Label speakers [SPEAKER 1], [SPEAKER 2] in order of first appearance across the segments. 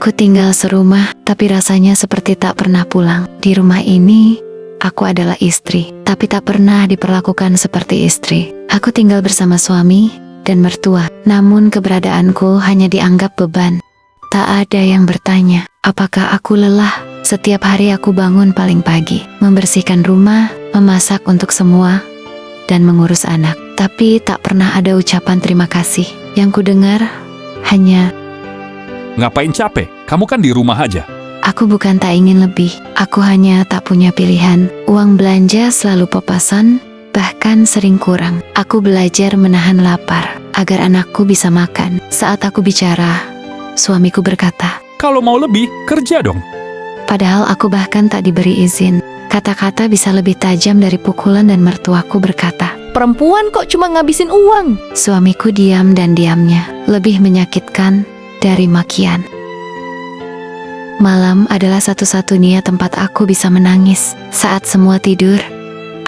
[SPEAKER 1] Aku tinggal serumah, tapi rasanya seperti tak pernah pulang. Di rumah ini, aku adalah istri, tapi tak pernah diperlakukan seperti istri. Aku tinggal bersama suami dan mertua, namun keberadaanku hanya dianggap beban. Tak ada yang bertanya, apakah aku lelah? Setiap hari aku bangun paling pagi, membersihkan rumah, memasak untuk semua, dan mengurus anak. Tapi tak pernah ada ucapan terima kasih. Yang kudengar hanya,
[SPEAKER 2] Ngapain capek? Kamu kan di rumah aja.
[SPEAKER 1] aku bukan tak ingin lebih, aku hanya tak punya pilihan. Uang belanja selalu papasan, bahkan sering kurang. Aku belajar menahan lapar, agar anakku bisa makan. Saat aku bicara, suamiku berkata,
[SPEAKER 2] Kalau mau lebih, kerja dong.
[SPEAKER 1] padahal aku bahkan tak diberi izin. Kata-kata bisa lebih tajam dari pukulan dan mertuaku berkata,
[SPEAKER 3] Perempuan kok cuma ngabisin uang?
[SPEAKER 1] suamiku diam dan diamnya lebih menyakitkan dari makian. Malam adalah satu-satunya tempat aku bisa menangis. Saat semua tidur,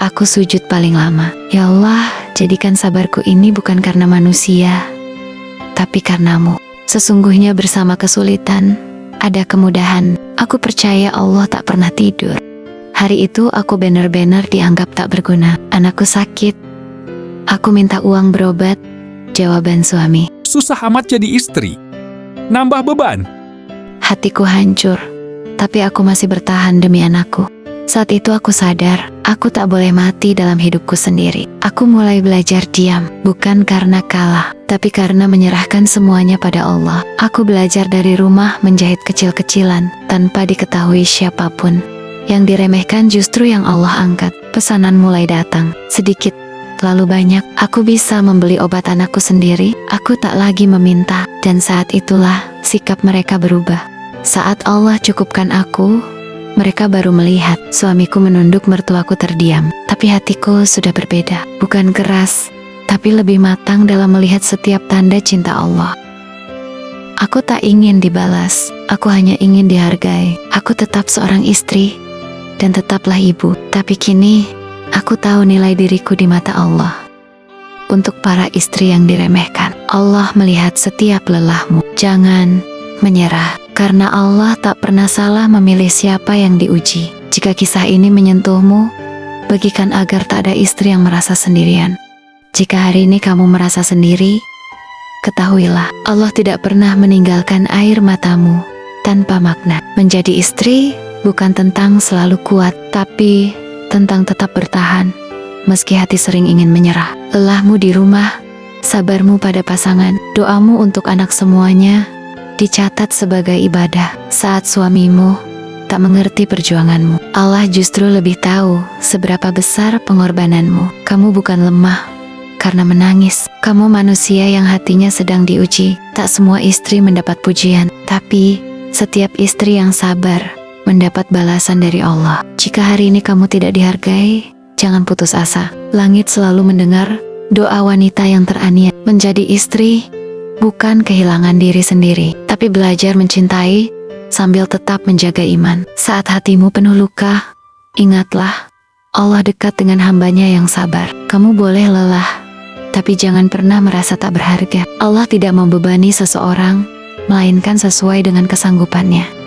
[SPEAKER 1] aku sujud paling lama. Ya Allah, jadikan sabarku ini bukan karena manusia, tapi karenamu. Sesungguhnya bersama kesulitan, ada kemudahan. Aku percaya Allah tak pernah tidur. Hari itu aku benar-benar dianggap tak berguna. Anakku sakit. Aku minta uang berobat. Jawaban suami.
[SPEAKER 2] Susah amat jadi istri. Nambah beban.
[SPEAKER 1] Hatiku hancur, tapi aku masih bertahan demi anakku. Saat itu aku sadar, aku tak boleh mati dalam hidupku sendiri. Aku mulai belajar diam, bukan karena kalah, tapi karena menyerahkan semuanya pada Allah. Aku belajar dari rumah menjahit kecil-kecilan, tanpa diketahui siapapun. Yang diremehkan justru yang Allah angkat. Pesanan mulai datang, sedikit, lalu banyak. Aku bisa membeli obat anakku sendiri. Aku tak lagi meminta, dan saat itulah sikap mereka berubah. Saat Allah cukupkan aku, mereka baru melihat. Suamiku menunduk, mertuaku terdiam. Tapi hatiku sudah berbeda. Bukan keras, tapi lebih matang dalam melihat setiap tanda cinta Allah. Aku tak ingin dibalas. Aku hanya ingin dihargai. Aku tetap seorang istri, dan tetaplah ibu. Tapi kini, aku tahu nilai diriku di mata Allah. Untuk para istri yang diremehkan, Allah melihat setiap lelahmu. Jangan menyerah, karena Allah tak pernah salah memilih siapa yang diuji. Jika kisah ini menyentuhmu, bagikan agar tak ada istri yang merasa sendirian. Jika hari ini kamu merasa sendiri, ketahuilah Allah tidak pernah meninggalkan air matamu tanpa makna. Menjadi istri bukan tentang selalu kuat, tapi tentang tetap bertahan meski hati sering ingin menyerah. Lelahmu di rumah, sabarmu pada pasangan, doamu untuk anak, semuanya dicatat sebagai ibadah. Saat suamimu tak mengerti perjuanganmu, Allah justru lebih tahu seberapa besar pengorbananmu. Kamu bukan lemah karena menangis. Kamu manusia yang hatinya sedang diuji. Tak semua istri mendapat pujian, tapi setiap istri yang sabar mendapat balasan dari Allah. Jika hari ini kamu tidak dihargai, jangan putus asa. Langit selalu mendengar doa wanita yang teraniaya. Menjadi istri bukan kehilangan diri sendiri, tapi belajar mencintai sambil tetap menjaga iman. Saat hatimu penuh luka, ingatlah, Allah dekat dengan hambanya yang sabar. Kamu boleh lelah, tapi jangan pernah merasa tak berharga. Allah tidak membebani seseorang, melainkan sesuai dengan kesanggupannya.